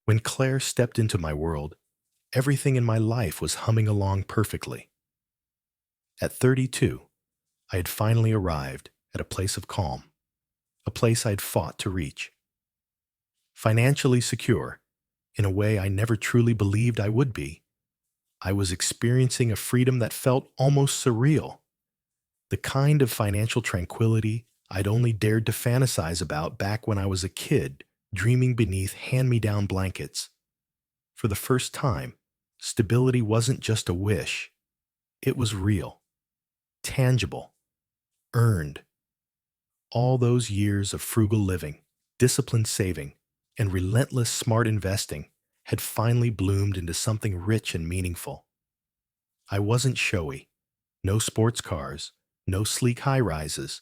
When Claire stepped into my world, everything in my life was humming along perfectly. At 32, I had finally arrived at a place of calm, a place I'd fought to reach. Financially secure, in a way I never truly believed I would be, I was experiencing a freedom that felt almost surreal, the kind of financial tranquility I'd only dared to fantasize about back when I was a kid, dreaming beneath hand-me-down blankets. For the first time, stability wasn't just a wish, it was real, tangible, earned. All those years of frugal living, disciplined saving, and relentless smart investing had finally bloomed into something rich and meaningful. I wasn't showy, no sports cars, no sleek high-rises,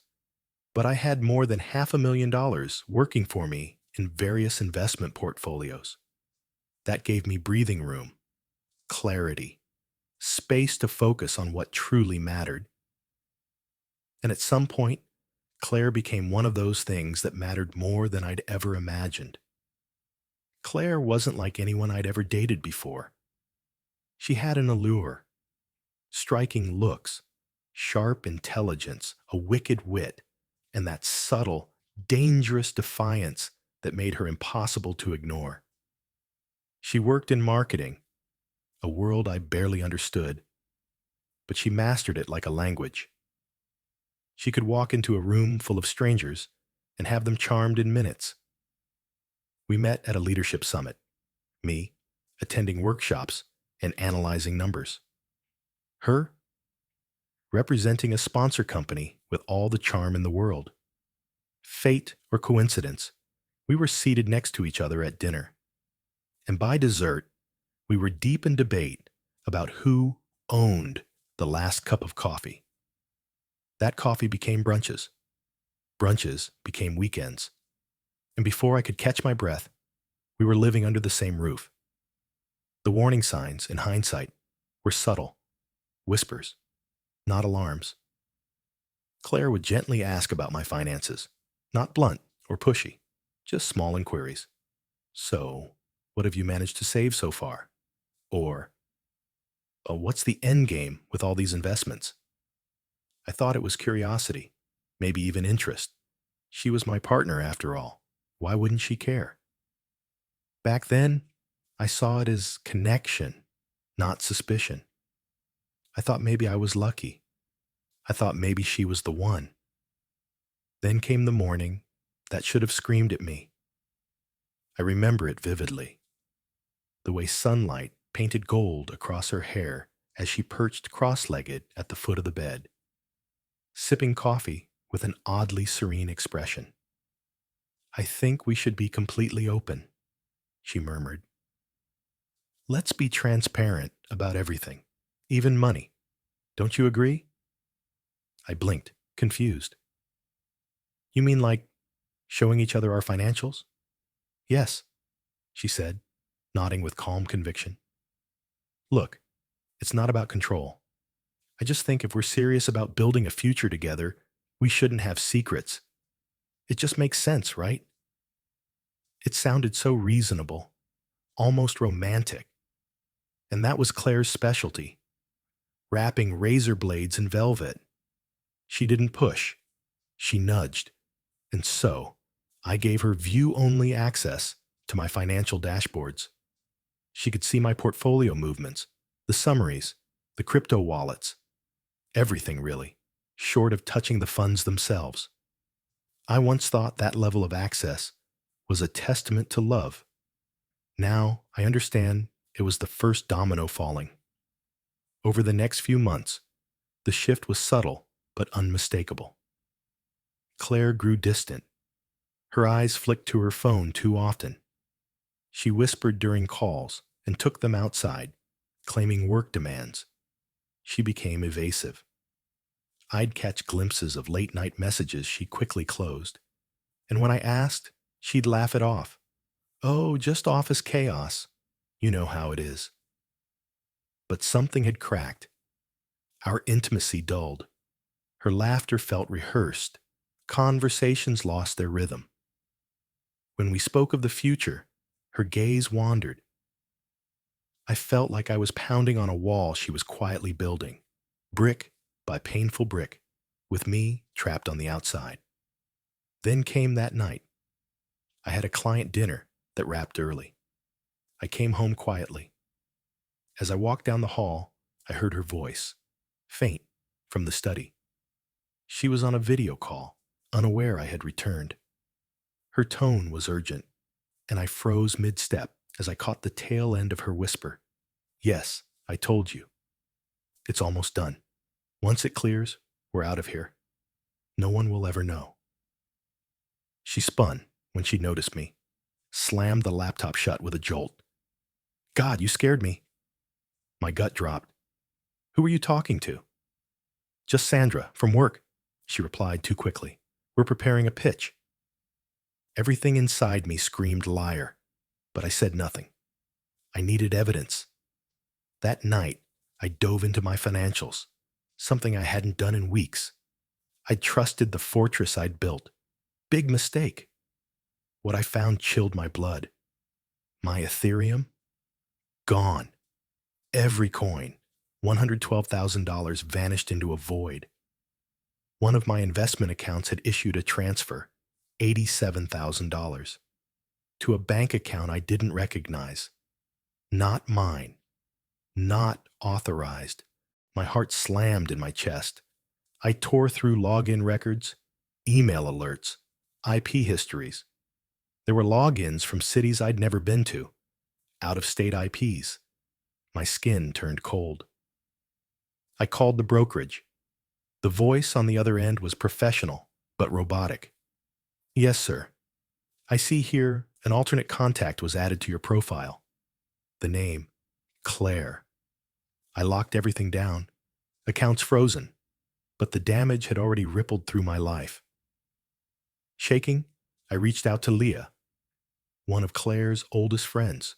but I had more than $500,000 working for me in various investment portfolios. That gave me breathing room, clarity, space to focus on what truly mattered. And at some point, Claire became one of those things that mattered more than I'd ever imagined. Claire wasn't like anyone I'd ever dated before. She had an allure, striking looks, sharp intelligence, a wicked wit, and that subtle, dangerous defiance that made her impossible to ignore. She worked in marketing, a world I barely understood, but she mastered it like a language. She could walk into a room full of strangers and have them charmed in minutes. We met at a leadership summit, me attending workshops and analyzing numbers. Her representing a sponsor company with all the charm in the world. Fate or coincidence, we were seated next to each other at dinner. And by dessert, we were deep in debate about who owned the last cup of coffee. That coffee became brunches. Brunches became weekends. And before I could catch my breath, we were living under the same roof. The warning signs, in hindsight, were subtle, whispers, not alarms. Claire would gently ask about my finances, not blunt or pushy, just small inquiries. So, what have you managed to save so far? Or, what's the end game with all these investments? I thought it was curiosity, maybe even interest. She was my partner after all. Why wouldn't she care? Back then, I saw it as connection, not suspicion. I thought maybe I was lucky. I thought maybe she was the one. Then came the morning that should have screamed at me. I remember it vividly. The way sunlight painted gold across her hair as she perched cross-legged at the foot of the bed, sipping coffee with an oddly serene expression. "I think we should be completely open," she murmured. "Let's be transparent about everything, even money. Don't you agree?" I blinked, confused. "You mean like showing each other our financials?" "Yes," she said, nodding with calm conviction. "Look, it's not about control. I just think if we're serious about building a future together, we shouldn't have secrets. It just makes sense, right?" It sounded so reasonable, almost romantic. And that was Claire's specialty, wrapping razor blades in velvet. She didn't push, she nudged. And so, I gave her view-only access to my financial dashboards. She could see my portfolio movements, the summaries, the crypto wallets, everything really, short of touching the funds themselves. I once thought that level of access was a testament to love. Now I understand it was the first domino falling. Over the next few months, the shift was subtle but unmistakable. Claire grew distant. Her eyes flicked to her phone too often. She whispered during calls and took them outside, claiming work demands. She became evasive. I'd catch glimpses of late-night messages she quickly closed. And when I asked, she'd laugh it off. "Oh, just office chaos. You know how it is." But something had cracked. Our intimacy dulled. Her laughter felt rehearsed. Conversations lost their rhythm. When we spoke of the future, Her gaze wandered. I felt like I was pounding on a wall she was quietly building, brick by painful brick, with me trapped on the outside. Then came that night. I had a client dinner that wrapped early. I came home quietly. As I walked down the hall, I heard her voice, faint, from the study. She was on a video call, unaware I had returned. Her tone was urgent, and I froze mid-step as I caught the tail end of her whisper. Yes, I told you. It's almost done. Once it clears, we're out of here. No one will ever know. She spun when she noticed me, slammed the laptop shut with a jolt. God, you scared me. My gut dropped. Who were you talking to? Just Sandra, from work, she replied too quickly. We're preparing a pitch. Everything inside me screamed liar, but I said nothing. I needed evidence. That night, I dove into my financials, something I hadn't done in weeks. I trusted the fortress I'd built. Big mistake. What I found chilled my blood. My Ethereum? Gone. Every coin, $112,000, vanished into a void. One of my investment accounts had issued a transfer, $87,000, to a bank account I didn't recognize. Not mine. Not authorized. My heart slammed in my chest. I tore through login records, email alerts, IP histories. There were logins from cities I'd never been to, out-of-state IPs. My skin turned cold. I called the brokerage. The voice on the other end was professional, but robotic. Yes, sir. I see here an alternate contact was added to your profile. The name, Claire. I locked everything down. Accounts frozen, but the damage had already rippled through my life. Shaking, I reached out to Leah, one of Claire's oldest friends,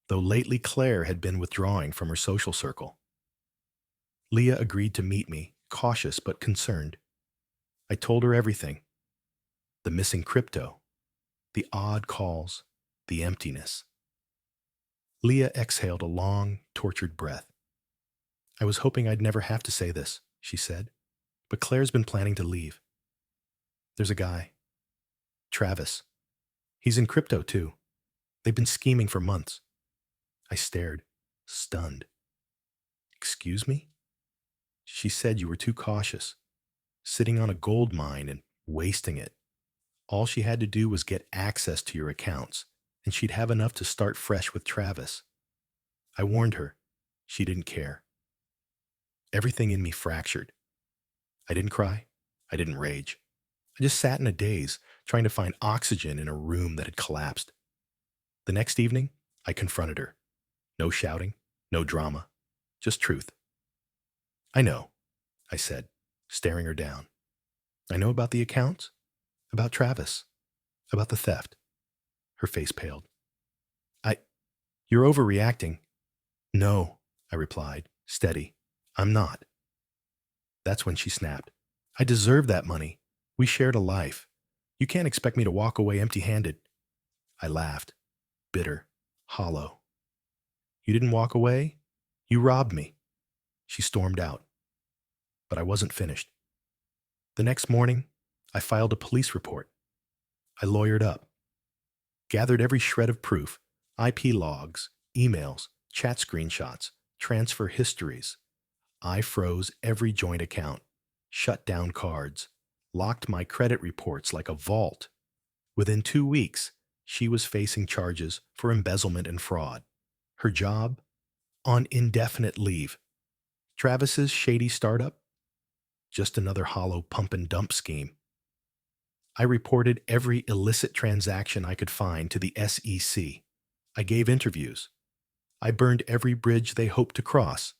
though lately Claire had been withdrawing from her social circle. Leah agreed to meet me, cautious but concerned. I told her everything. The missing crypto, the odd calls, the emptiness. Leah exhaled a long, tortured breath. I was hoping I'd never have to say this, she said, but Claire's been planning to leave. There's a guy, Travis. He's in crypto too. They've been scheming for months. I stared, stunned. Excuse me? She said you were too cautious, sitting on a gold mine and wasting it. All she had to do was get access to your accounts, and she'd have enough to start fresh with Travis. I warned her. She didn't care. Everything in me fractured. I didn't cry. I didn't rage. I just sat in a daze, trying to find oxygen in a room that had collapsed. The next evening, I confronted her. No shouting, no drama, just truth. I know, I said, staring her down. I know about the accounts, about Travis, about the theft. Her face paled. You're overreacting. No, I replied, steady. I'm not. That's when she snapped. I deserve that money. We shared a life. You can't expect me to walk away empty-handed. I laughed, bitter, hollow. You didn't walk away? You robbed me. She stormed out. But I wasn't finished. The next morning, I filed a police report. I lawyered up, gathered every shred of proof, IP logs, emails, chat screenshots, transfer histories. I froze every joint account, shut down cards, locked my credit reports like a vault. Within 2 weeks, she was facing charges for embezzlement and fraud. Her job? On indefinite leave. Travis's shady startup? Just another hollow pump and dump scheme. I reported every illicit transaction I could find to the SEC. I gave interviews. I burned every bridge they hoped to cross.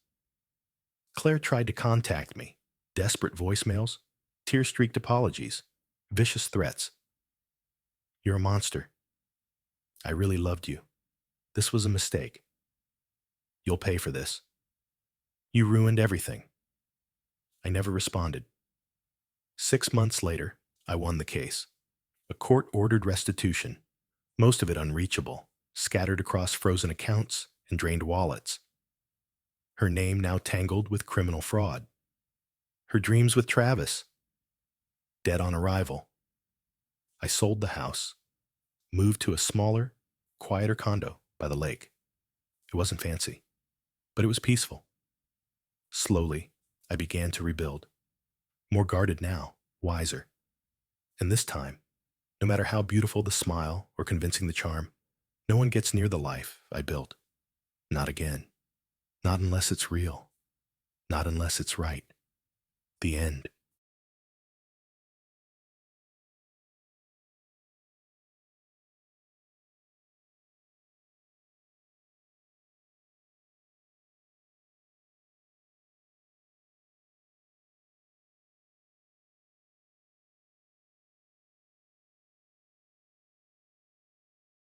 Claire tried to contact me. Desperate voicemails, tear-streaked apologies, vicious threats. You're a monster. I really loved you. This was a mistake. You'll pay for this. You ruined everything. I never responded. 6 months later, I won the case. A court-ordered restitution, most of it unreachable. scattered across frozen accounts and drained wallets. Her name now tangled with criminal fraud. Her dreams with Travis, dead on arrival. I sold the house, moved to a smaller, quieter condo by the lake. It wasn't fancy, but it was peaceful. Slowly, I began to rebuild. More guarded now, wiser. And this time, no matter how beautiful the smile or convincing the charm, no one gets near the life I built. Not again. Not unless it's real. Not unless it's right. The end.